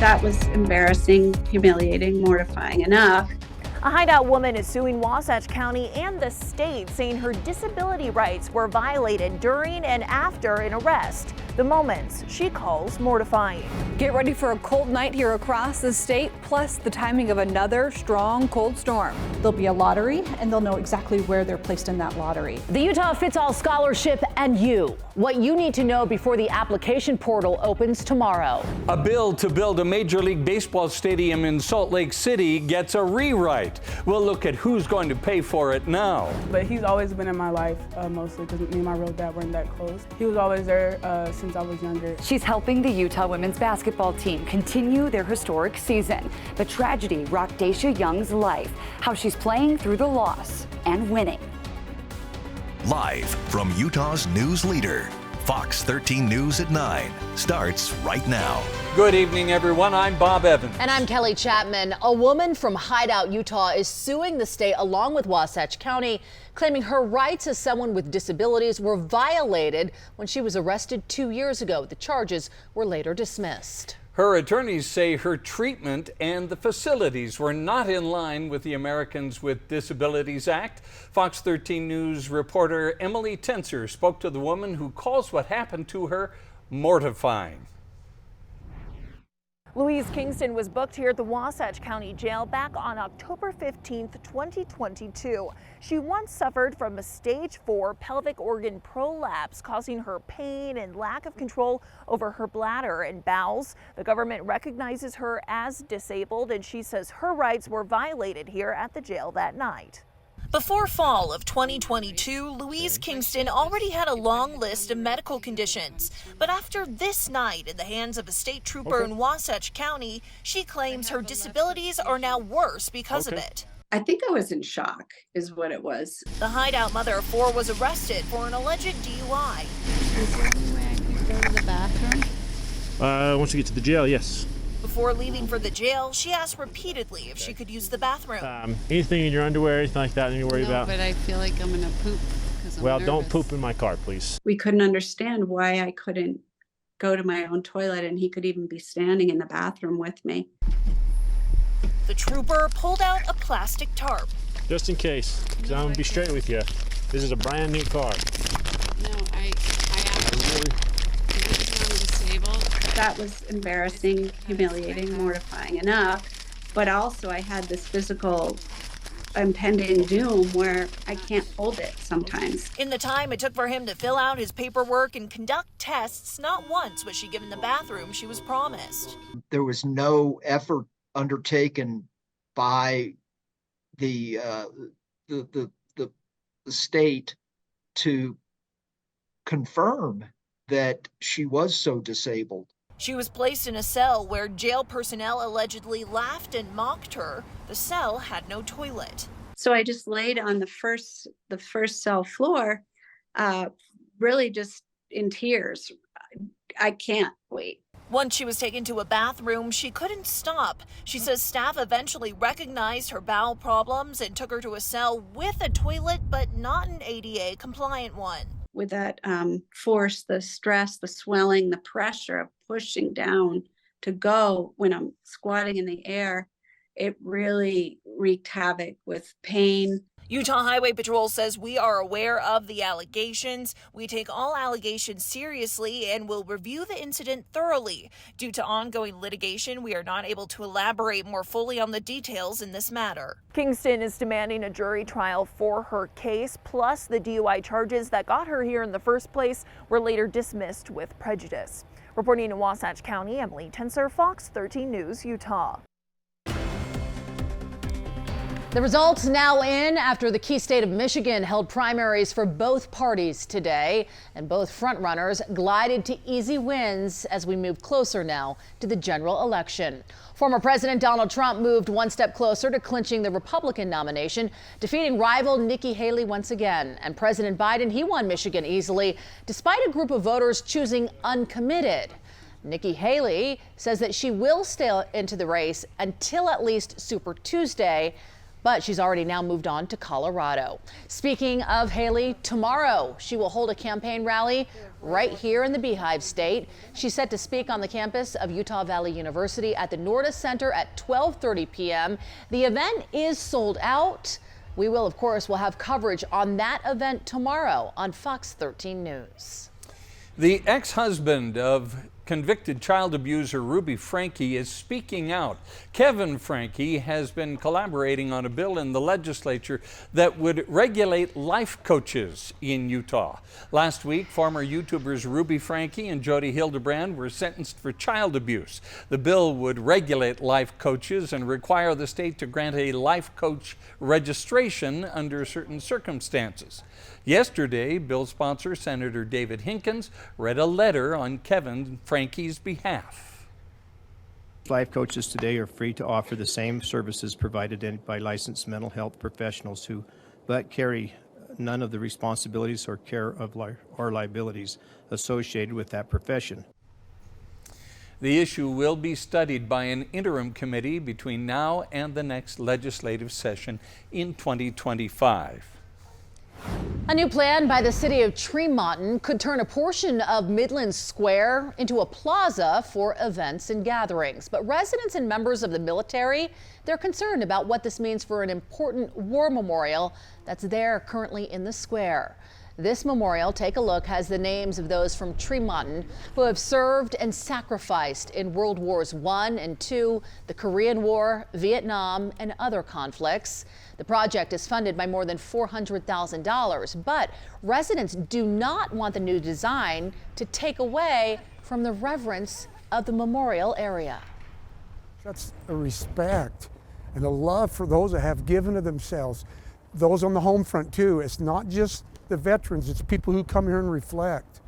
That was embarrassing, humiliating, mortifying enough. A Hideout woman is suing Wasatch County and the state, saying her disability rights were violated during and after an arrest. The moments she calls mortifying. Get ready for a cold night here across the state, plus the timing of another strong cold storm. There'll be a lottery, and they'll know exactly where they're placed in that lottery. The Utah Fits All Scholarship and you. What you need to know before the application portal opens tomorrow. A bill to build a Major League Baseball stadium in Salt Lake City gets a rewrite. We'll look at who's going to pay for it now. But he's always been in my life, mostly because me and my real dad weren't that close. He was always there since I was younger. She's helping the Utah women's basketball team continue their historic season. The tragedy rocked Daisha Young's life, how she's playing through the loss and winning. Live from Utah's news leader, Fox 13 News at 9 starts right now. Good evening, everyone. I'm Bob Evans. And I'm Kelly Chapman. A woman from Hideout, Utah is suing the state along with Wasatch County, claiming her rights as someone with disabilities were violated when she was arrested 2 years ago. The charges were later dismissed. Her attorneys say her treatment and the facilities were not in line with the Americans with Disabilities Act. Fox 13 News reporter Emily Tenser spoke to the woman who calls what happened to her mortifying. Louise Kingston was booked here at the Wasatch County Jail back on October 15th, 2022. She once suffered from a stage 4 pelvic organ prolapse, causing her pain and lack of control over her bladder and bowels. The government recognizes her as disabled, and she says her rights were violated here at the jail that night. Before fall of 2022, Louise Kingston already had a long list of medical conditions. But after this night in the hands of a state trooper in Wasatch County, she claims her disabilities are now worse because of it. I think I was in shock, is what it was. The Hideout mother of 4 was arrested for an alleged DUI. Is there any way I could go to the bathroom? Once you get to the jail, yes. Before leaving for the jail, she asked repeatedly if she could use the bathroom. Anything in your underwear, anything like that, you worry about? No, but I feel like I'm gonna poop because I'm nervous. Don't poop in my car, please. We couldn't understand why I couldn't go to my own toilet, and he could even be standing in the bathroom with me. The trooper pulled out a plastic tarp. Just in case, because I'm gonna be straight with you. This is a brand new car. No, I actually, because I'm disabled. That was embarrassing, humiliating, mortifying enough. But also I had this physical impending doom where I can't hold it sometimes. In the time it took for him to fill out his paperwork and conduct tests, not once was she given the bathroom she was promised. There was no effort undertaken by the state to confirm that she was so disabled. She was placed in a cell where jail personnel allegedly laughed and mocked her. The cell had no toilet. So I just laid on the first cell floor, really just in tears. I can't wait. Once she was taken to a bathroom, she couldn't stop. She says staff eventually recognized her bowel problems and took her to a cell with a toilet, but not an ADA compliant one. With that force, the stress, the swelling, the pressure of pushing down to go when I'm squatting in the air, it really wreaked havoc with pain. Utah Highway Patrol says we are aware of the allegations. We take all allegations seriously and will review the incident thoroughly. Due to ongoing litigation, we are not able to elaborate more fully on the details in this matter. Kingston is demanding a jury trial for her case, plus the DUI charges that got her here in the first place were later dismissed with prejudice. Reporting in Wasatch County, Emily Tenser, Fox 13 News, Utah. The results now in after the key state of Michigan held primaries for both parties today, and both frontrunners glided to easy wins as we move closer now to the general election. Former President Donald Trump moved one step closer to clinching the Republican nomination, defeating rival Nikki Haley once again. And President Biden, he won Michigan easily, despite a group of voters choosing uncommitted. Nikki Haley says that she will stay into the race until at least Super Tuesday, but she's already now moved on to Colorado. Speaking of Haley, tomorrow she will hold a campaign rally right here in the Beehive State. She's set to speak on the campus of Utah Valley University at the Nordis Center at 12:30 p.m. The event is sold out. We will, of course, have coverage on that event tomorrow on Fox 13 News. The ex-husband of convicted child abuser Ruby Franke is speaking out. Kevin Franke has been collaborating on a bill in the legislature that would regulate life coaches in Utah. Last week, former YouTubers Ruby Franke and Jody Hildebrand were sentenced for child abuse. The bill would regulate life coaches and require the state to grant a life coach registration under certain circumstances. Yesterday, bill sponsor Senator David Hinkins read a letter on Kevin Franke's behalf. Life coaches today are free to offer the same services provided by licensed mental health professionals but carry none of the responsibilities or care of or liabilities associated with that profession. The issue will be studied by an interim committee between now and the next legislative session in 2025. A new plan by the city of Tremonton could turn a portion of Midland Square into a plaza for events and gatherings. But residents and members of the military, they're concerned about what this means for an important war memorial that's there currently in the square. This memorial, take a look, has the names of those from Tremonton who have served and sacrificed in World Wars I and II, the Korean War, Vietnam, and other conflicts. The project is funded by more than $400,000, but residents do not want the new design to take away from the reverence of the memorial area. That's a respect and a love for those that have given of themselves, those on the home front too. It's not just the veterans, it's people who come here and reflect.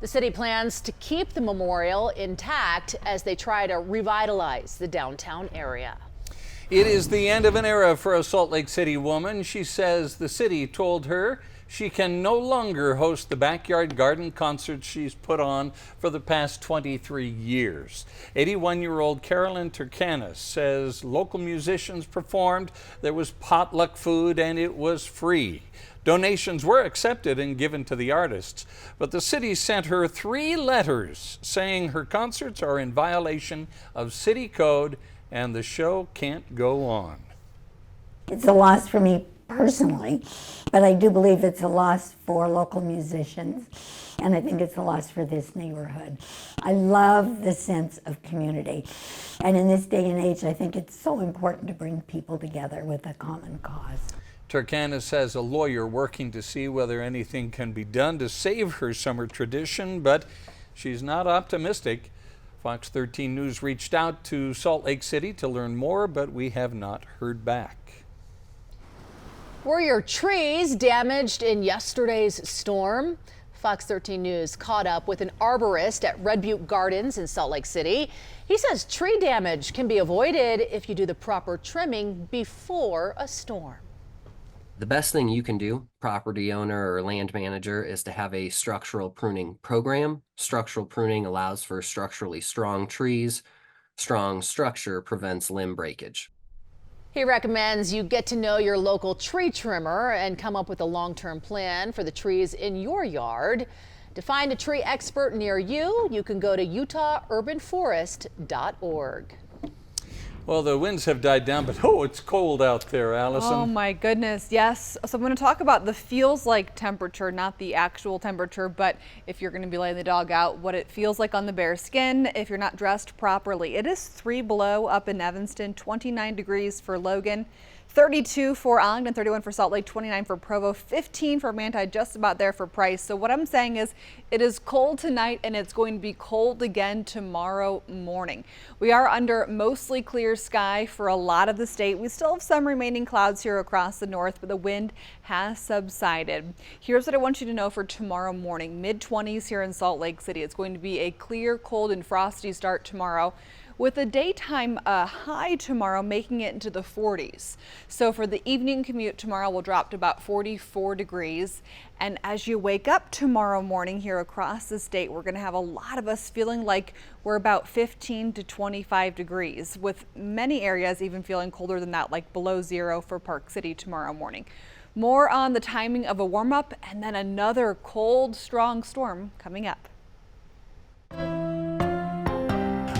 The city plans to keep the memorial intact as they try to revitalize the downtown area. It is the end of an era for a Salt Lake City woman. She says the city told her she can no longer host the backyard garden concerts she's put on for the past 23 years. 81-year-old Carolyn Turkanis says local musicians performed, there was potluck food, and it was free. Donations were accepted and given to the artists, but the city sent her 3 letters saying her concerts are in violation of city code and the show can't go on. It's a loss for me personally, but I do believe it's a loss for local musicians, and I think it's a loss for this neighborhood. I love the sense of community, and in this day and age, I think it's so important to bring people together with a common cause. Turkanis has a lawyer working to see whether anything can be done to save her summer tradition, but she's not optimistic. Fox 13 News reached out to Salt Lake City to learn more, but we have not heard back. Were your trees damaged in yesterday's storm? Fox 13 News caught up with an arborist at Red Butte Gardens in Salt Lake City. He says tree damage can be avoided if you do the proper trimming before a storm. The best thing you can do, property owner or land manager, is to have a structural pruning program. Structural pruning allows for structurally strong trees. Strong structure prevents limb breakage. He recommends you get to know your local tree trimmer and come up with a long-term plan for the trees in your yard. To find a tree expert near you, you can go to utahurbanforest.org. Well, the winds have died down, but it's cold out there, Allison. Oh my goodness, yes. So I'm going to talk about the feels like temperature, not the actual temperature, but if you're going to be laying the dog out, what it feels like on the bare skin if you're not dressed properly. It is 3 below up in Evanston, 29 degrees for Logan, 32 for Ogden, 31 for Salt Lake, 29 for Provo, 15 for Manti, just about there for Price. So what I'm saying is it is cold tonight and it's going to be cold again tomorrow morning. We are under mostly clear sky for a lot of the state. We still have some remaining clouds here across the north, but the wind has subsided. Here's what I want you to know for tomorrow morning. Mid-20s here in Salt Lake City. It's going to be a clear, cold, and frosty start tomorrow. with a daytime high tomorrow making it into the 40s. So for the evening commute tomorrow, we'll drop to about 44 degrees. And as you wake up tomorrow morning here across the state, we're going to have a lot of us feeling like we're about 15 to 25 degrees, with many areas even feeling colder than that, like below zero for Park City tomorrow morning. More on the timing of a warm up and then another cold, strong storm coming up.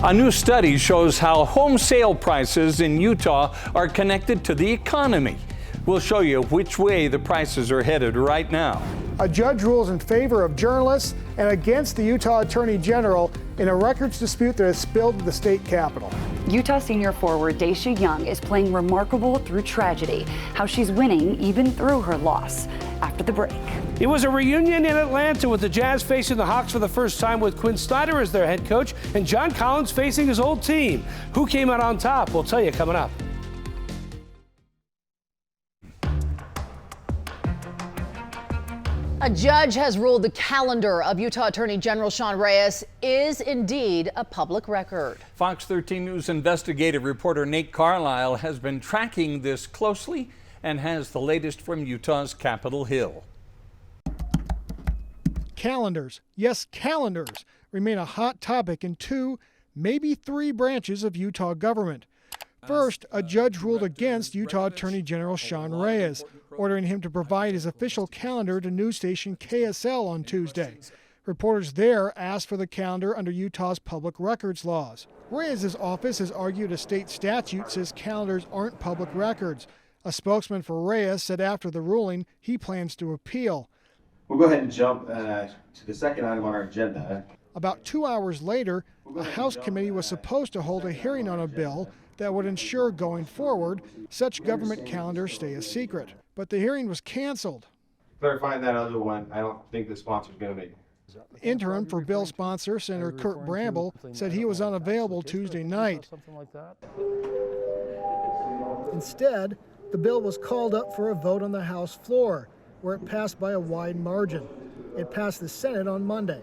A new study shows how home sale prices in Utah are connected to the economy. We'll show you which way the prices are headed right now. A judge rules in favor of journalists and against the Utah Attorney General in a records dispute that has spilled to the state capitol. Utah senior forward Daisha Young is playing remarkable through tragedy, how she's winning even through her loss. After the break. It was a reunion in Atlanta with the Jazz facing the Hawks for the first time with Quinn Snyder as their head coach and John Collins facing his old team. Who came out on top? We'll tell you coming up. A judge has ruled the calendar of Utah Attorney General Sean Reyes is indeed a public record. Fox 13 News investigative reporter Nate Carlisle has been tracking this closely and has the latest from Utah's Capitol Hill. Calendars, yes, calendars, remain a hot topic in 2, maybe 3 branches of Utah government. First, a judge ruled against Utah Attorney General Sean Reyes, ordering him to provide his official calendar to news station KSL on Tuesday. Reporters there asked for the calendar under Utah's public records laws. Reyes' office has argued a state statute says calendars aren't public records. A spokesman for Reyes said after the ruling he plans to appeal. We'll go ahead and jump to the second item on our agenda. About 2 hours later, a House committee was supposed to hold a hearing on a bill that would ensure going forward such government calendars stay a secret. But the hearing was canceled. Clarifying that other one, I don't think the sponsor's going to make it. Interim for bill sponsor, Senator Kurt Bramble, said he was unavailable Tuesday night. Instead, the bill was called up for a vote on the House floor, where it passed by a wide margin. It passed the Senate on Monday.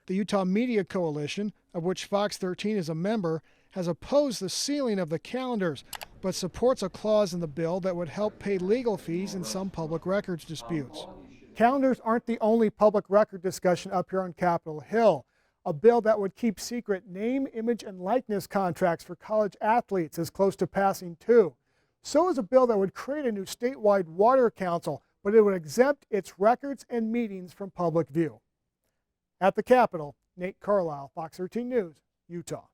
The Utah Media Coalition, of which Fox 13 is a member, has opposed the sealing of the calendars, but supports a clause in the bill that would help pay legal fees in some public records disputes. Calendars aren't the only public record discussion up here on Capitol Hill. A bill that would keep secret name, image, and likeness contracts for college athletes is close to passing too. So is a bill that would create a new statewide water council, but it would exempt its records and meetings from public view. At the Capitol, Nate Carlisle, Fox 13 News, Utah.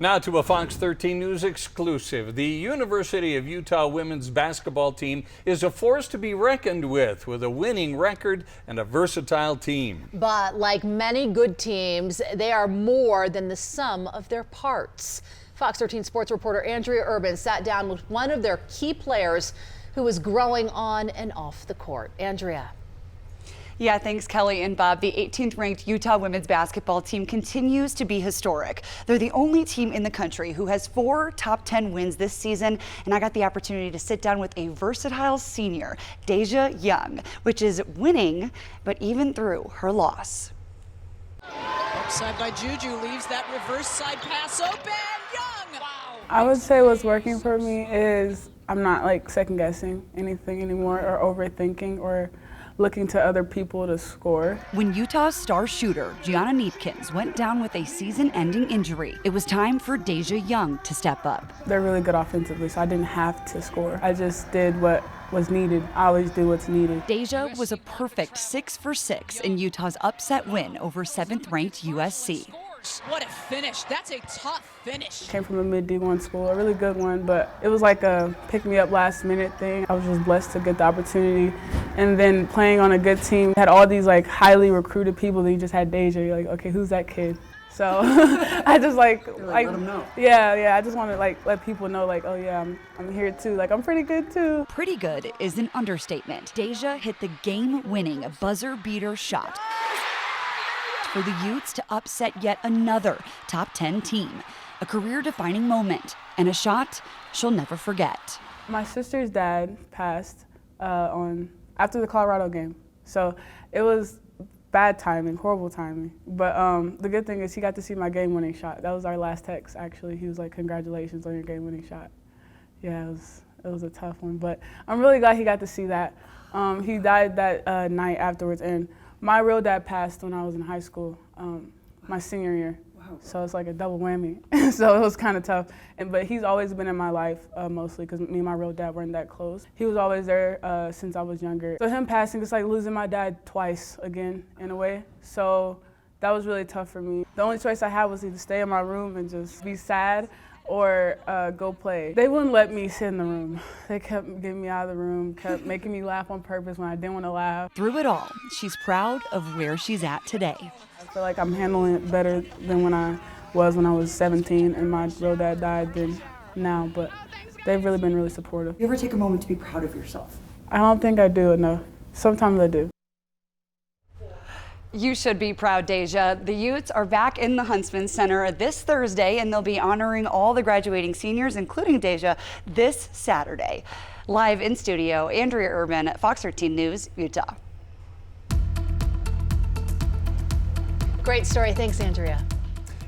Now to a Fox 13 News exclusive. The University of Utah women's basketball team is a force to be reckoned with a winning record and a versatile team. But like many good teams, they are more than the sum of their parts. Fox 13 sports reporter Andrea Urban sat down with one of their key players who is growing on and off the court. Andrea. Yeah, thanks, Kelly and Bob. The 18th ranked Utah women's basketball team continues to be historic. They're the only team in the country who has 4 top 10 wins this season. And I got the opportunity to sit down with a versatile senior, Daisha Young, which is winning, but even through her loss. Upside by Juju, leaves that reverse side pass open. Young! Wow! I would say what's working for me is I'm not like second guessing anything anymore or overthinking or looking to other people to score. When Utah's star shooter, Gianna Neepkins, went down with a season-ending injury, it was time for Daisha Young to step up. They're really good offensively, so I didn't have to score. I just did what was needed. I always do what's needed. Daisha was a perfect 6 for 6 in Utah's upset win over 7th-ranked USC. What a finish. That's a tough finish. Came from a mid-D1 school, a really good one, but it was like a pick-me-up last-minute thing. I was just blessed to get the opportunity. And then playing on a good team, had all these like highly recruited people, that you just had Daisha. You're like, okay, who's that kid? So I just like let them know. Yeah, I just want to like let people know like, oh yeah, I'm here too. Like I'm pretty good too. Pretty good is an understatement. Daisha hit the game-winning buzzer-beater shot for the Utes to upset yet another top 10 team. A career-defining moment and a shot she'll never forget. My sister's dad passed after the Colorado game. So it was bad timing, horrible timing. But the good thing is he got to see my game-winning shot. That was our last text, actually. He was like, "Congratulations on your game-winning shot." Yeah, it was a tough one, but I'm really glad he got to see that. He died that night afterwards, and my real dad passed when I was in high school, my senior year. Wow. So it's like a double whammy. So it was kind of tough. But he's always been in my life, mostly because me and my real dad weren't that close. He was always there since I was younger. So him passing, it's like losing my dad twice again, in a way. So that was really tough for me. The only choice I had was either stay in my room and just be sad, or go play. They wouldn't let me sit in the room. They kept getting me out of the room, kept making me laugh on purpose when I didn't want to laugh. Through it all, she's proud of where she's at today. I feel like I'm handling it better than when I was 17 and my real dad died than now, but they've really been really supportive. You ever take a moment to be proud of yourself? I don't think I do enough. Sometimes I do. You should be proud, Deja. The Utes are back in the Huntsman Center this Thursday, and they'll be honoring all the graduating seniors, including Deja, this Saturday. Live in studio, Andrea Urban, Fox 13 News, Utah. Great story. Thanks, Andrea.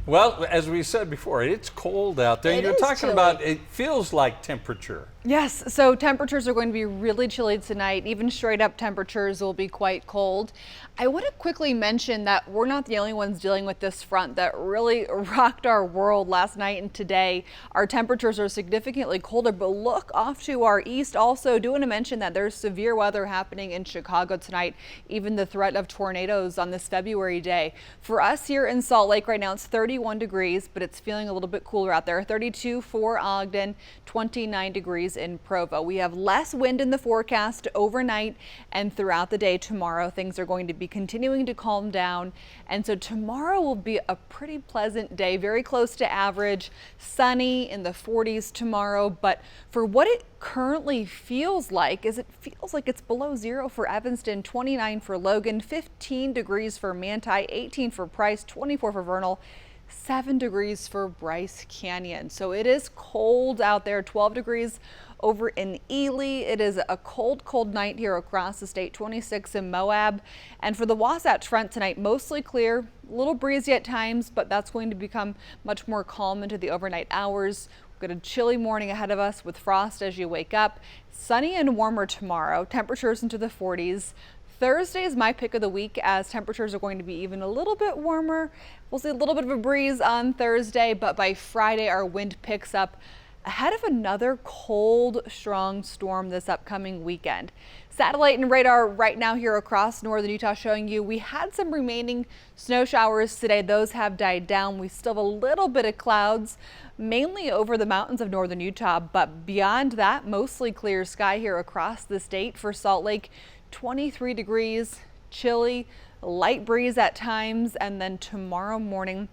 Well, as we said before, it's cold out there. You're talking about, it feels like temperature. Yes, so temperatures are going to be really chilly tonight. Even straight up temperatures will be quite cold. I want to quickly mention that we're not the only ones dealing with this front that really rocked our world last night and today. Our temperatures are significantly colder, but look off to our east. Also, do want to mention that there's severe weather happening in Chicago tonight, even the threat of tornadoes on this February day. For us here in Salt Lake right now, it's 31 degrees, but it's feeling a little bit cooler out there. 32 for Ogden, 29 degrees in Provo. We have less wind in the forecast overnight and throughout the day tomorrow. Things are going to be continuing to calm down, and so tomorrow will be a pretty pleasant day, very close to average, sunny in the 40s tomorrow. But for what it currently feels like is, it feels like it's below zero for Evanston, 29 for Logan, 15 degrees for Manti, 18 for Price, 24 for Vernal, 7 degrees for Bryce Canyon. So it is cold out there, 12 degrees over in Ely. It is a cold, cold night here across the state, 26 in Moab. And for the Wasatch Front tonight, mostly clear, a little breezy at times, but that's going to become much more calm into the overnight hours. We've got a chilly morning ahead of us with frost as you wake up. Sunny and warmer tomorrow, temperatures into the 40s. Thursday is my pick of the week, as temperatures are going to be even a little bit warmer. We'll see a little bit of a breeze on Thursday, but by Friday our wind picks up ahead of another cold, strong storm this upcoming weekend. Satellite and radar right now here across northern Utah showing you we had some remaining snow showers today. Those have died down. We still have a little bit of clouds, mainly over the mountains of northern Utah, but beyond that, mostly clear sky here across the state. For Salt Lake, 23 degrees, chilly, light breeze at times, and then tomorrow morning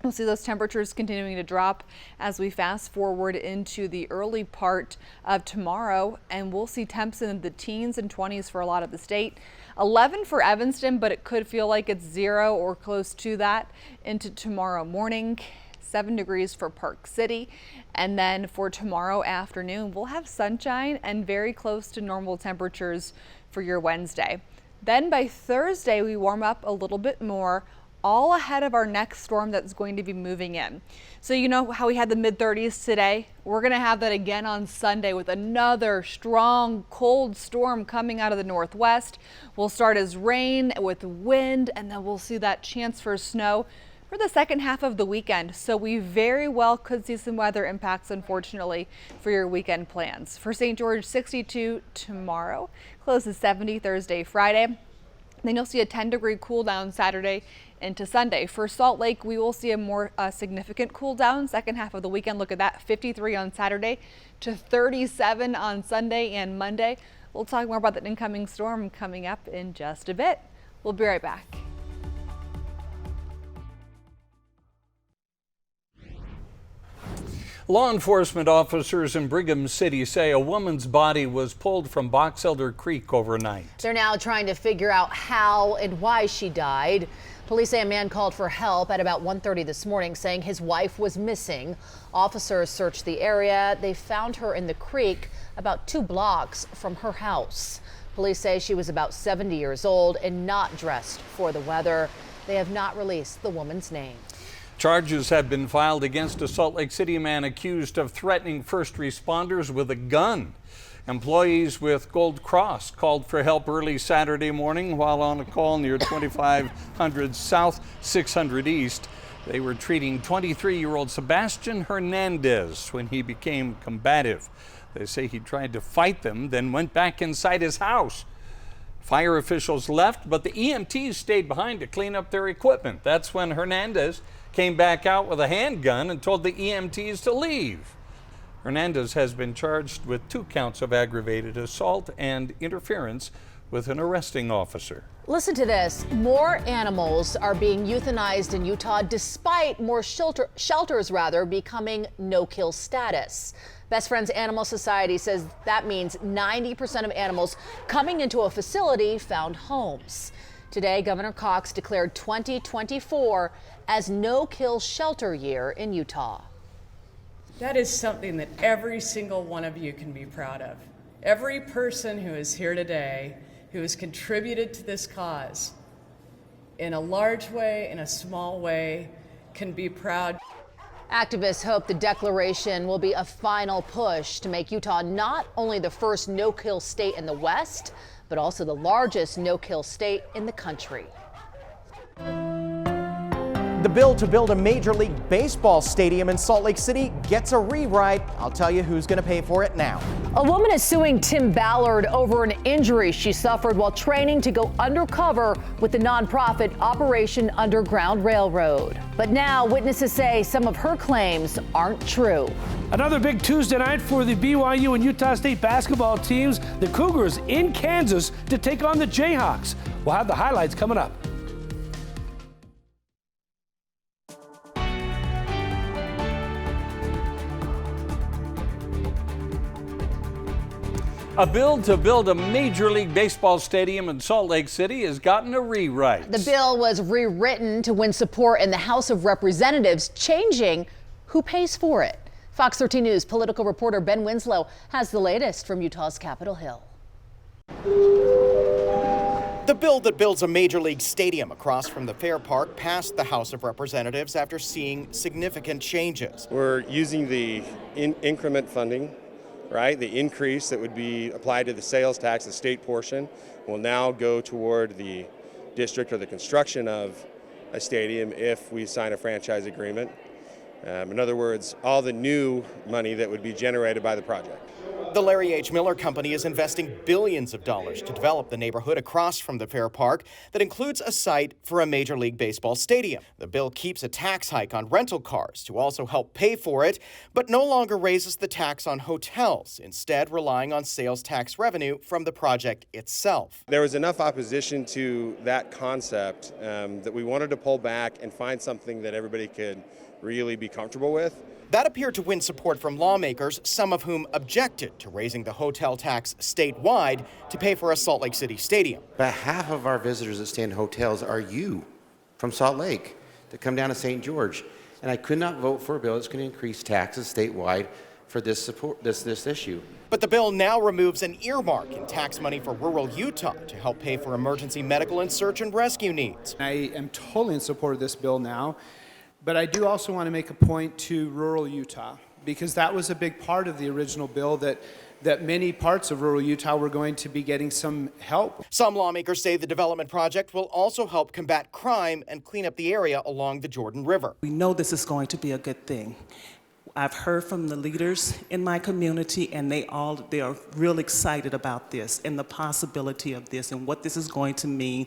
we'll see those temperatures continuing to drop as we fast forward into the early part of tomorrow, and we'll see temps in the teens and 20s for a lot of the state. 11 for Evanston, but it could feel like it's 0 or close to that into tomorrow morning. 7 degrees for Park City. And then for tomorrow afternoon, we'll have sunshine and very close to normal temperatures for your Wednesday. Then by Thursday, we warm up a little bit more, all ahead of our next storm that's going to be moving in. So you know how we had the mid-30s today? We're going to have that again on Sunday with another strong, cold storm coming out of the northwest. We'll start as rain with wind, and then we'll see that chance for snow for the second half of the weekend. So we very well could see some weather impacts, unfortunately, for your weekend plans. For St. George, 62 tomorrow, close to 70 Thursday, Friday. Then you'll see a 10-degree cool down Saturday into Sunday. For Salt Lake, we will see a more significant cool down second half of the weekend. Look at that, 53 on Saturday to 37 on Sunday and Monday. We'll talk more about the incoming storm coming up in just a bit. We'll be right back. Law enforcement officers in Brigham City say a woman's body was pulled from Box Elder Creek overnight. They're now trying to figure out how and why she died. Police say a man called for help at about 1:30 this morning, saying his wife was missing. Officers searched the area. They found her in the creek about 2 blocks from her house. Police say she was about 70 years old and not dressed for the weather. They have not released the woman's name. Charges have been filed against a Salt Lake City man accused of threatening first responders with a gun. Employees with Gold Cross called for help early Saturday morning while on a call near 2500 South, 600 East. They were treating 23-year-old Sebastian Hernandez when he became combative. They say he tried to fight them, then went back inside his house. Fire officials left, but the EMTs stayed behind to clean up their equipment. That's when Hernandez came back out with a handgun and told the EMTs to leave. Hernandez has been charged with 2 counts of aggravated assault and interference with an arresting officer. Listen to this. More animals are being euthanized in Utah despite more shelters becoming no-kill status. Best Friends Animal Society says that means 90% of animals coming into a facility found homes. Today, Governor Cox declared 2024 as no-kill shelter year in Utah. That is something that every single one of you can be proud of. Every person who is here today who has contributed to this cause in a large way, in a small way, can be proud. Activists hope the declaration will be a final push to make Utah not only the first no-kill state in the West, but also the largest no-kill state in the country. The bill to build a Major League Baseball stadium in Salt Lake City gets a rewrite. I'll tell you who's going to pay for it now. A woman is suing Tim Ballard over an injury she suffered while training to go undercover with the nonprofit Operation Underground Railroad. But now witnesses say some of her claims aren't true. Another big Tuesday night for the BYU and Utah State basketball teams. The Cougars in Kansas to take on the Jayhawks. We'll have the highlights coming up. A bill to build a Major League Baseball stadium in Salt Lake City has gotten a rewrite. The bill was rewritten to win support in the House of Representatives, changing who pays for it. Fox 13 News political reporter Ben Winslow has the latest from Utah's Capitol Hill. The bill that builds a Major League stadium across from the Fair Park passed the House of Representatives after seeing significant changes. We're using the increment funding, right? The increase that would be applied to the sales tax, the state portion, will now go toward the district or the construction of a stadium if we sign a franchise agreement. In other words, all the new money that would be generated by the project. The Larry H. Miller Company is investing billions of dollars to develop the neighborhood across from the Fair Park that includes a site for a Major League Baseball stadium. The bill keeps a tax hike on rental cars to also help pay for it, but no longer raises the tax on hotels, instead relying on sales tax revenue from the project itself. There was enough opposition to that concept that we wanted to pull back and find something that everybody could really be comfortable with. That appeared to win support from lawmakers, some of whom objected to raising the hotel tax statewide to pay for a Salt Lake City stadium. About half of our visitors that stay in hotels are you from Salt Lake that come down to St. George. And I could not vote for a bill that's going to increase taxes statewide for this issue. But the bill now removes an earmark in tax money for rural Utah to help pay for emergency medical and search and rescue needs. I am totally in support of this bill now. But I do also want to make a point to rural Utah, because that was a big part of the original bill that many parts of rural Utah were going to be getting some help. Some lawmakers say the development project will also help combat crime and clean up the area along the Jordan River. We know this is going to be a good thing. I've heard from the leaders in my community, and they are real excited about this and the possibility of this and what this is going to mean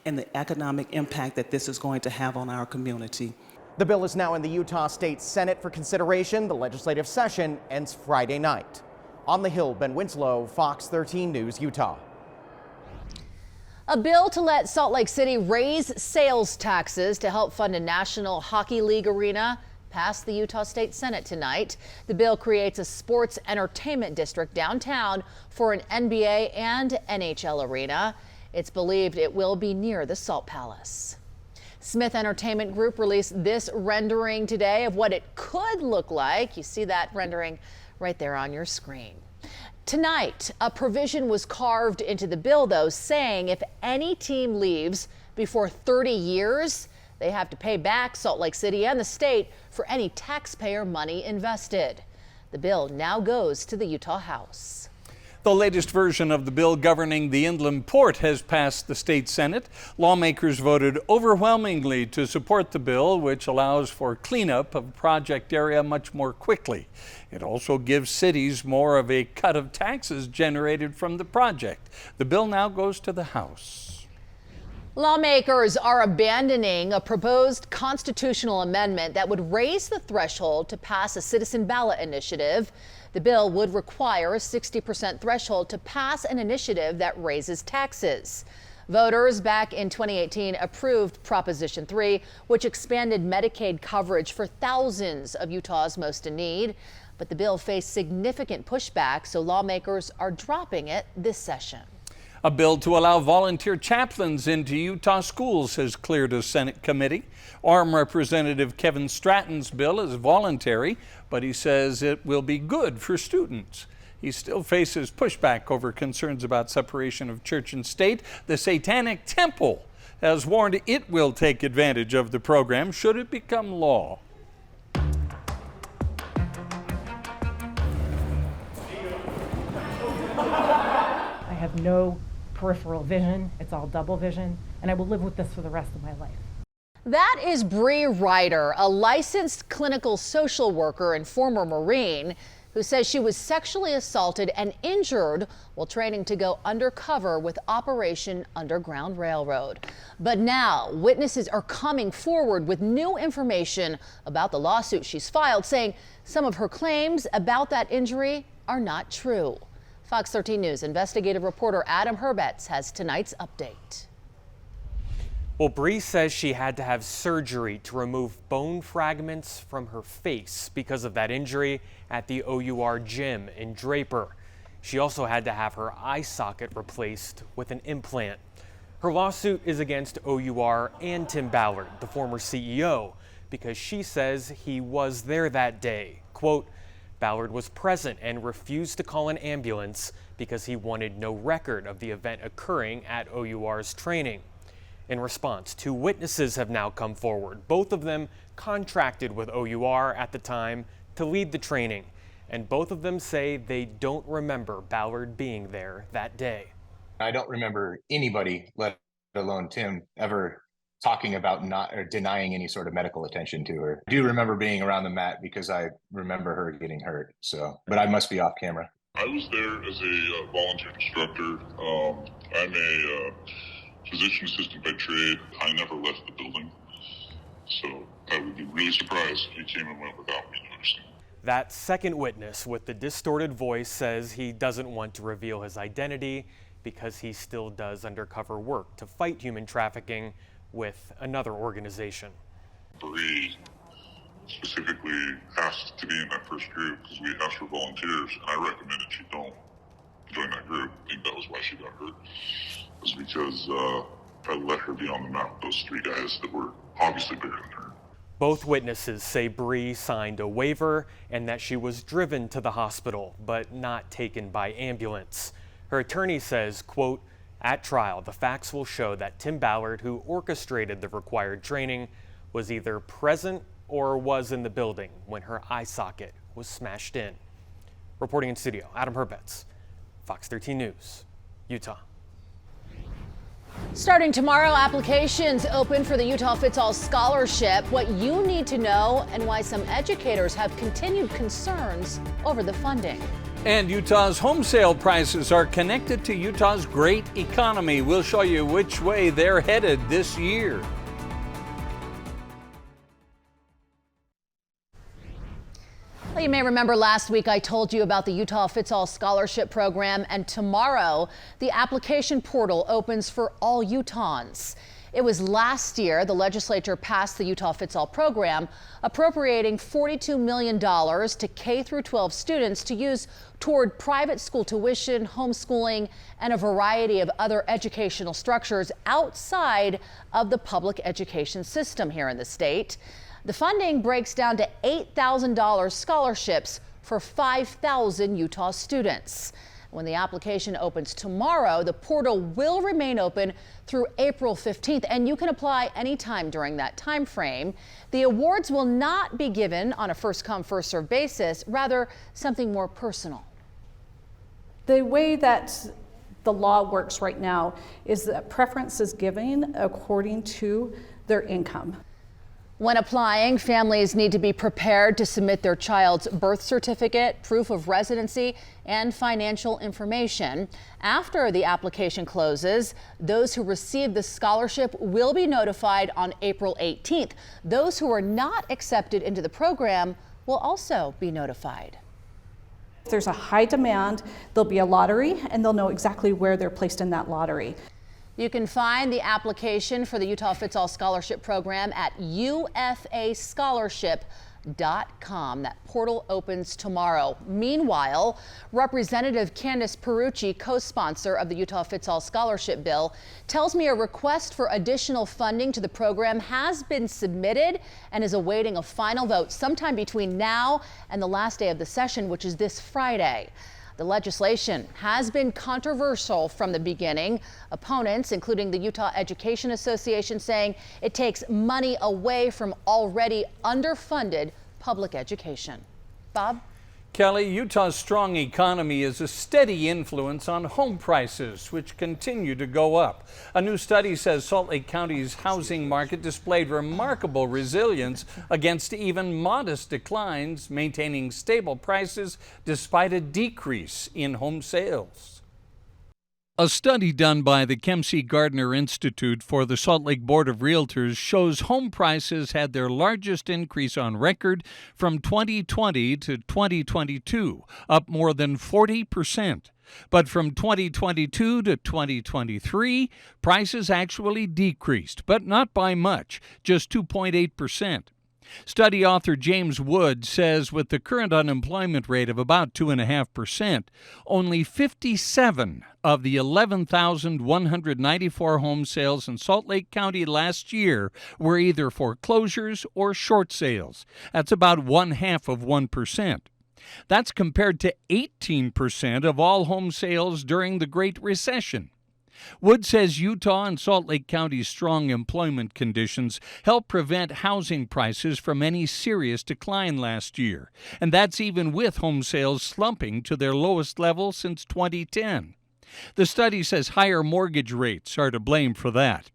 and the economic impact that this is going to have on our community. The bill is now in the Utah State Senate for consideration. The legislative session ends Friday night. On the Hill, Ben Winslow, Fox 13 News, Utah. A bill to let Salt Lake City raise sales taxes to help fund a National Hockey League arena passed the Utah State Senate tonight. The bill creates a sports entertainment district downtown for an NBA and NHL arena. It's believed it will be near the Salt Palace. Smith Entertainment Group released this rendering today of what it could look like. You see that rendering right there on your screen. Tonight, a provision was carved into the bill, though, saying if any team leaves before 30 years, they have to pay back Salt Lake City and the state for any taxpayer money invested. The bill now goes to the Utah House. The latest version of the bill governing the inland port has passed the state Senate. Lawmakers voted overwhelmingly to support the bill, which allows for cleanup of a project area much more quickly. It also gives cities more of a cut of taxes generated from the project. The bill now goes to the House. Lawmakers are abandoning a proposed constitutional amendment that would raise the threshold to pass a citizen ballot initiative. The bill would require a 60% threshold to pass an initiative that raises taxes. Voters back in 2018 approved Proposition 3, which expanded Medicaid coverage for thousands of Utah's most in need. But the bill faced significant pushback, so lawmakers are dropping it this session. A bill to allow volunteer chaplains into Utah schools has cleared a Senate committee. ARM Representative Kevin Stratton's bill is voluntary, but he says it will be good for students. He still faces pushback over concerns about separation of church and state. The Satanic Temple has warned it will take advantage of the program should it become law. I have no peripheral vision. It's all double vision, and I will live with this for the rest of my life. That is Bree Ryder, a licensed clinical social worker and former Marine, who says she was sexually assaulted and injured while training to go undercover with Operation Underground Railroad. But now witnesses are coming forward with new information about the lawsuit she's filed, saying some of her claims about that injury are not true. Fox 13 News investigative reporter Adam Herbets has tonight's update. Well, Bree says she had to have surgery to remove bone fragments from her face because of that injury at the OUR gym in Draper. She also had to have her eye socket replaced with an implant. Her lawsuit is against OUR and Tim Ballard, the former CEO, because she says he was there that day. Quote, Ballard was present and refused to call an ambulance because he wanted no record of the event occurring at OUR's training. In response, 2 witnesses have now come forward, both of them contracted with OUR at the time to lead the training, and both of them say they don't remember Ballard being there that day. I don't remember anybody, let alone Tim, ever talking about not or denying any sort of medical attention to her. I do remember being around the mat because I remember her getting hurt, but I must be off camera. I was there as a volunteer instructor. I'm a physician assistant by trade. I never left the building, so I would be really surprised if he came and went without me noticing. That second witness with the distorted voice says he doesn't want to reveal his identity because he still does undercover work to fight human trafficking with another organization. Bree specifically asked to be in that first group because we asked for volunteers, and I recommended she don't join that group. I think that was why she got hurt. It was because I let her be on the mat with those 3 guys that were obviously bigger than her. Both witnesses say Bree signed a waiver and that she was driven to the hospital, but not taken by ambulance. Her attorney says, quote, at trial, the facts will show that Tim Ballard, who orchestrated the required training, was either present or was in the building when her eye socket was smashed in. Reporting in studio, Adam Herbets, Fox 13 News, Utah. Starting tomorrow, applications open for the Utah Fits All Scholarship. What you need to know and why some educators have continued concerns over the funding. And Utah's home sale prices are connected to Utah's great economy. We'll show you which way they're headed this year. Well, you may remember last week I told you about the Utah Fits All Scholarship Program, and tomorrow the application portal opens for all Utahns. It was last year the legislature passed the Utah Fits All program, appropriating $42 million to K-12 students to use toward private school tuition, homeschooling, and a variety of other educational structures outside of the public education system here in the state. The funding breaks down to $8,000 scholarships for 5,000 Utah students. When the application opens tomorrow, the portal will remain open through April 15th, and you can apply anytime during that time frame. The awards will not be given on a first-come, first-served basis, rather something more personal. The way that the law works right now is that preference is given according to their income. When applying, families need to be prepared to submit their child's birth certificate, proof of residency, and financial information. After the application closes, those who receive the scholarship will be notified on April 18th. Those who are not accepted into the program will also be notified. If there's a high demand, there'll be a lottery, and they'll know exactly where they're placed in that lottery. You can find the application for the Utah Fits All Scholarship Program at ufascholarship.com. That portal opens tomorrow. Meanwhile, Representative Candice Perucci, co-sponsor of the Utah Fits All Scholarship Bill, tells me a request for additional funding to the program has been submitted and is awaiting a final vote sometime between now and the last day of the session, which is this Friday. The legislation has been controversial from the beginning. Opponents, including the Utah Education Association, saying it takes money away from already underfunded public education. Bob? Kelly, Utah's strong economy is a steady influence on home prices, which continue to go up. A new study says Salt Lake County's housing market displayed remarkable resilience against even modest declines, maintaining stable prices despite a decrease in home sales. A study done by the Kempsey Gardner Institute for the Salt Lake Board of Realtors shows home prices had their largest increase on record from 2020 to 2022, up more than 40%. But from 2022 to 2023, prices actually decreased, but not by much, just 2.8%. Study author James Wood says with the current unemployment rate of about 2.5%, only 57 of the 11,194 home sales in Salt Lake County last year were either foreclosures or short sales. That's about 0.5%. That's compared to 18% of all home sales during the Great Recession. Wood says Utah and Salt Lake County's strong employment conditions helped prevent housing prices from any serious decline last year, and that's even with home sales slumping to their lowest level since 2010. The study says higher mortgage rates are to blame for that.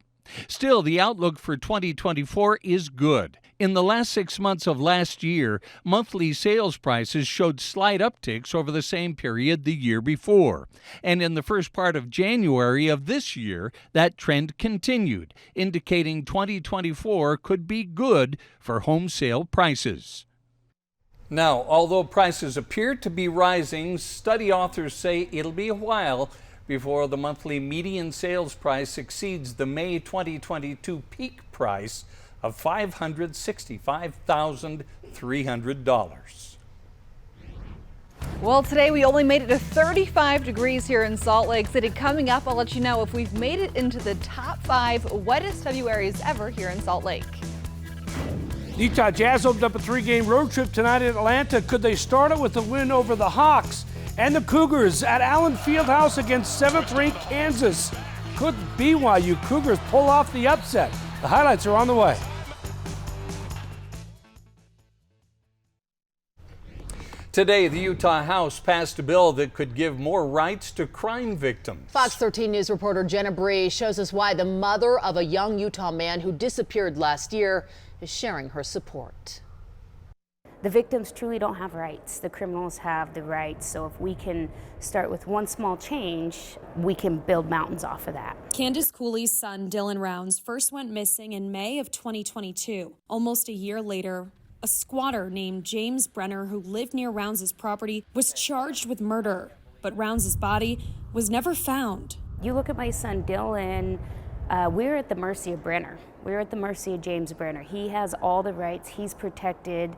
Still, the outlook for 2024 is good. In the last 6 months of last year, monthly sales prices showed slight upticks over the same period the year before. And in the first part of January of this year, that trend continued, indicating 2024 could be good for home sale prices. Now, although prices appear to be rising, study authors say it'll be a while before the monthly median sales price exceeds the May 2022 peak price of $565,300. Well, today we only made it to 35 degrees here in Salt Lake City. Coming up, I'll let you know if we've made it into the top 5 wettest Februarys ever here in Salt Lake. The Utah Jazz opened up a 3-game road trip tonight in Atlanta. Could they start it with a win over the Hawks? And the Cougars at Allen Fieldhouse against 7th-ranked Kansas. Could BYU Cougars pull off the upset? The highlights are on the way. Today, the Utah House passed a bill that could give more rights to crime victims. Fox 13 News reporter Jenna Bree shows us why the mother of a young Utah man who disappeared last year is sharing her support. The victims truly don't have rights. The criminals have the rights. So if we can start with one small change, we can build mountains off of that. Candace Cooley's son, Dylan Rounds, first went missing in May of 2022. Almost a year later, a squatter named James Brenner, who lived near Rounds' property, was charged with murder. But Rounds' body was never found. You look at my son, Dylan, we're at the mercy of Brenner. We're at the mercy of James Brenner. He has all the rights. He's protected.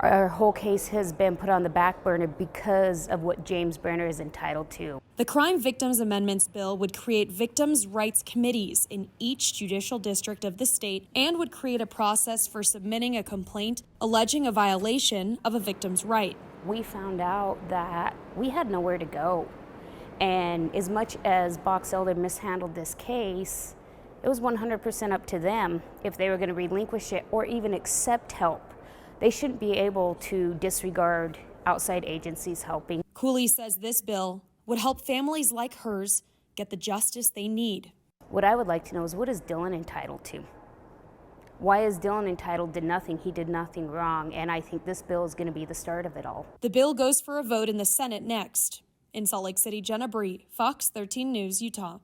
Our whole case has been put on the back burner because of what James Brenner is entitled to. The Crime Victims Amendments bill would create victims' rights committees in each judicial district of the state and would create a process for submitting a complaint alleging a violation of a victim's right. We found out that we had nowhere to go. And as much as Box Elder mishandled this case, it was 100% up to them if they were going to relinquish it or even accept help. They shouldn't be able to disregard outside agencies helping. Cooley says this bill would help families like hers get the justice they need. What I would like to know is, what is Dylan entitled to? Why is Dylan entitled to nothing? He did nothing wrong, and I think this bill is going to be the start of it all. The bill goes for a vote in the Senate next. In Salt Lake City, Jenna Bree, Fox 13 News, Utah.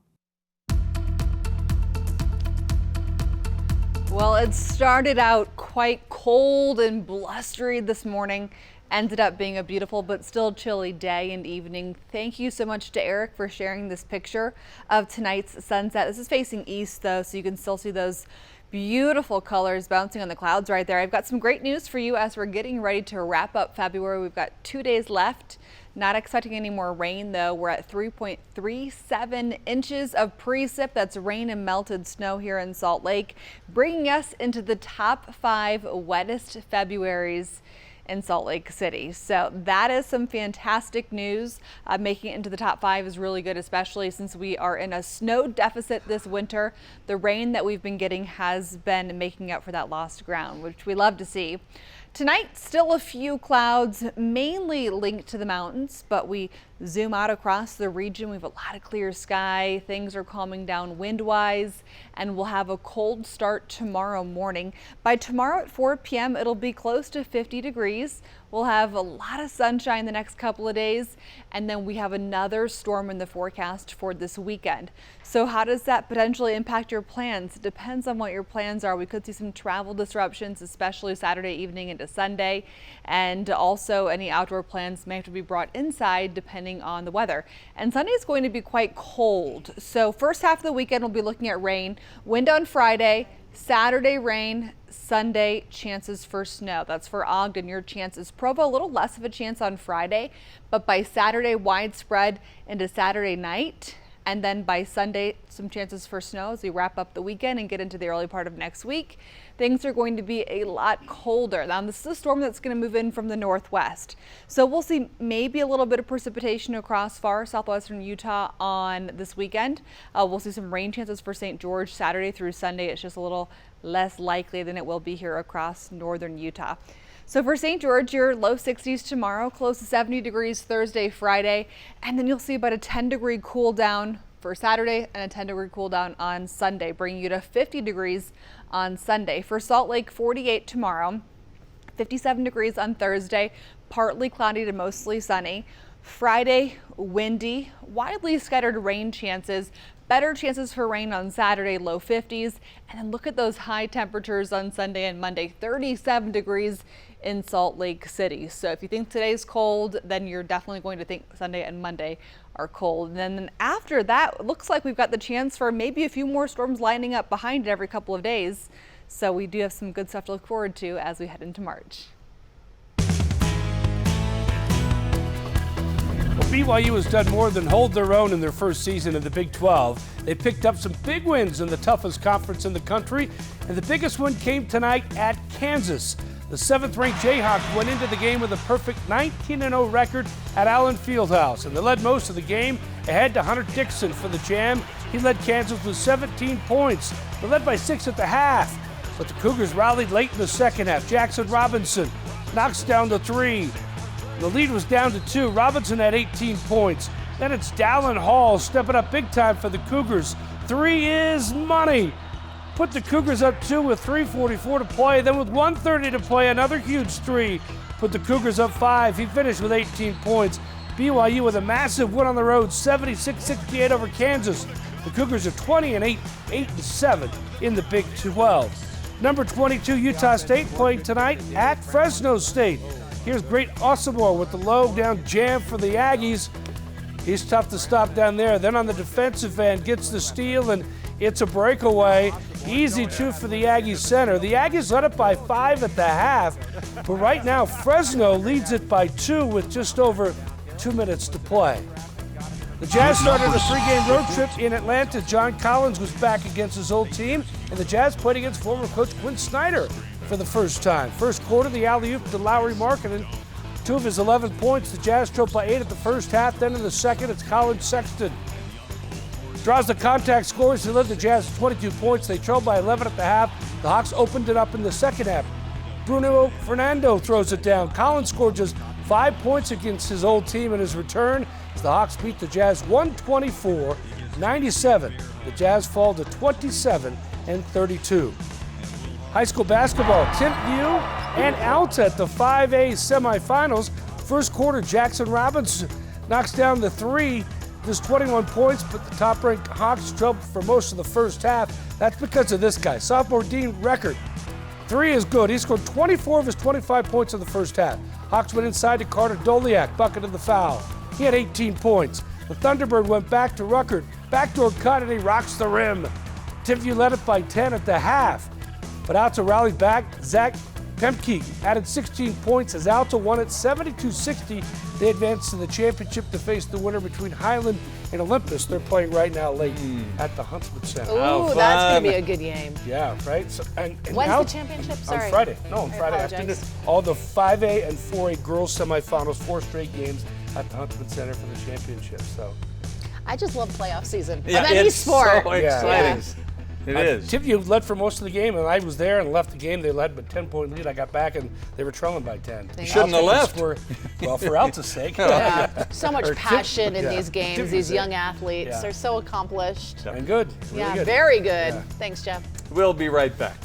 Well, it started out quite cold and blustery this morning. Ended up being a beautiful but still chilly day and evening. Thank you so much to Eric for sharing this picture of tonight's sunset. This is facing east though, so you can still see those beautiful colors bouncing on the clouds right there. I've got some great news for you as we're getting ready to wrap up February. We've got 2 days left. Not expecting any more rain though. We're at 3.37 inches of precip. That's rain and melted snow here in Salt Lake, bringing us into the top 5 wettest Februaries in Salt Lake City. So that is some fantastic news. Making it into the top 5 is really good, especially since we are in a snow deficit this winter. The rain that we've been getting has been making up for that lost ground, which we love to see. Tonight, still a few clouds, mainly linked to the mountains, but we zoom out across the region. We have a lot of clear sky. Things are calming down wind-wise, and we'll have a cold start tomorrow morning. By tomorrow at 4 p.m., it'll be close to 50 degrees. We'll have a lot of sunshine the next couple of days, and then we have another storm in the forecast for this weekend. So how does that potentially impact your plans? It depends on what your plans are. We could see some travel disruptions, especially Saturday evening into Sunday, and also any outdoor plans may have to be brought inside depending on the weather. And Sunday is going to be quite cold. So first half of the weekend we'll be looking at rain, wind on Friday, Saturday rain, Sunday chances for snow. That's for Ogden. Your chances. Provo, a little less of a chance on Friday, but by Saturday widespread into Saturday night. And then by Sunday, some chances for snow as we wrap up the weekend and get into the early part of next week. Things are going to be a lot colder. Now, this is a storm that's going to move in from the northwest. So we'll see maybe a little bit of precipitation across far southwestern Utah on this weekend. We'll see some rain chances for St. George Saturday through Sunday. It's just a little less likely than it will be here across northern Utah. So for St. George, your low 60s tomorrow, close to 70 degrees Thursday, Friday, and then you'll see about a 10-degree cool down for Saturday and a 10-degree cool down on Sunday, bringing you to 50 degrees on Sunday. For Salt Lake, 48 tomorrow, 57 degrees on Thursday, partly cloudy to mostly sunny. Friday, windy, widely scattered rain chances. Better chances for rain on Saturday, low 50s. And then look at those high temperatures on Sunday and Monday, 37 degrees in Salt Lake City. So if you think today's cold, then you're definitely going to think Sunday and Monday are cold. And then after that, it looks like we've got the chance for maybe a few more storms lining up behind it every couple of days. So we do have some good stuff to look forward to as we head into March. BYU has done more than hold their own in their first season in the Big 12. They picked up some big wins in the toughest conference in the country, and the biggest one came tonight at Kansas. The 7th-ranked Jayhawks went into the game with a perfect 19-0 record at Allen Fieldhouse, and they led most of the game ahead to Hunter Dixon for the Jam. He led Kansas with 17 points. They led by 6 at the half, but the Cougars rallied late in the second half. Jackson Robinson knocks down the 3. The lead was down to 2. Robinson had 18 points. Then it's Dallin Hall stepping up big time for the Cougars. 3 is money. Put the Cougars up 2 with 3:44 to play. Then with 1:30 to play, another huge 3. Put the Cougars up 5. He finished with 18 points. BYU with a massive win on the road, 76-68 over Kansas. The Cougars are 20-8, 8-7 in the Big 12. Number 22 Utah State playing tonight at Fresno State. Here's Great Osamor with the low down jam for the Aggies. He's tough to stop down there. Then on the defensive end, gets the steal, and it's a breakaway. Easy 2 for the Aggies center. The Aggies led it by 5 at the half, but right now Fresno leads it by 2 with just over 2 minutes to play. The Jazz started a 3-game road trip in Atlanta. John Collins was back against his old team, and the Jazz played against former coach Quinn Snyder for the first time. First quarter, the alley-oop to Lauri Markkanen 2 of his 11 points. The Jazz trailed by 8 at the first half. Then in the second, it's Colin Sexton. Draws the contact scores. He led the Jazz to 22 points. They trailed by 11 at the half. The Hawks opened it up in the second half. Bruno Fernando throws it down. Colin scored just 5 points against his old team in his return as the Hawks beat the Jazz 124-97. The Jazz fall to 27-32. High school basketball, Timpview and Alta at the 5A semifinals. First quarter, Jackson Robbins knocks down the three, just 21 points, but the top-ranked Hawks trailed for most of the first half. That's because of this guy, sophomore Dean Record. Three is good. He scored 24 of his 25 points in the first half. Hawks went inside to Carter Doliak, bucket of the foul. He had 18 points. The Thunderbird went back to Ruckert. Backdoor cut, and he rocks the rim. Timpview led it by 10 at the half. But Alta rallied back. Zach Pemke added 16 points as Alta won at 72-60. They advanced to the championship to face the winner between Highland and Olympus. They're playing right now late at the Huntsman Center. Ooh, that's going to be a good game. Yeah, right? So, and When's now, the championship? Sorry. On Friday. No, on I Friday apologize. afternoon. All the 5A and 4A girls semifinals, 4 straight games at the Huntsman Center for the championship. So I just love playoff season. Yeah, of any it's sport. so exciting. It is. Timpview led for most of the game, and I was there and left the game. They led with 10-point lead. I got back, and they were trailing by 10. You shouldn't have left. Well, for Alta's sake. Yeah. So much Or passion in yeah. these games, Timpview's these it. young athletes. Yeah. They're so accomplished. And good. Really Yeah, good. very good. Yeah. Thanks, Jeff. We'll be right back.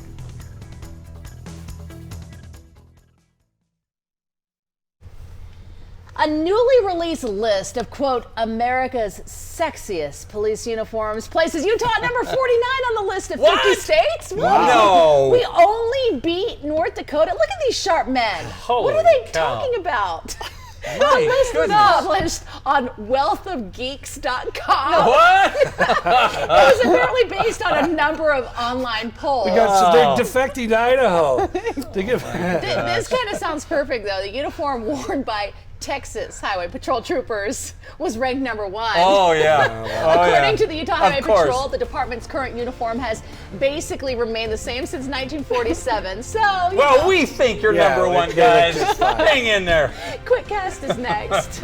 A newly released list of, quote, America's sexiest police uniforms places Utah at number 49 on the list of 50 states. What? No. We only beat North Dakota. Look at these sharp men. Holy what are they cow. talking about? My The list was goodness. published on wealthofgeeks.com. What? It was apparently based on a number of online polls. We got so they're defecting to Idaho. To give, This kind of sounds perfect, though. The uniform worn by Texas Highway Patrol troopers was ranked number 1. Oh, yeah. According to the Utah Highway Of course. Patrol, the department's current uniform has basically remained the same since 1947. So, Well, we think you're number one, guys. Hang in there. Quick Cast is next.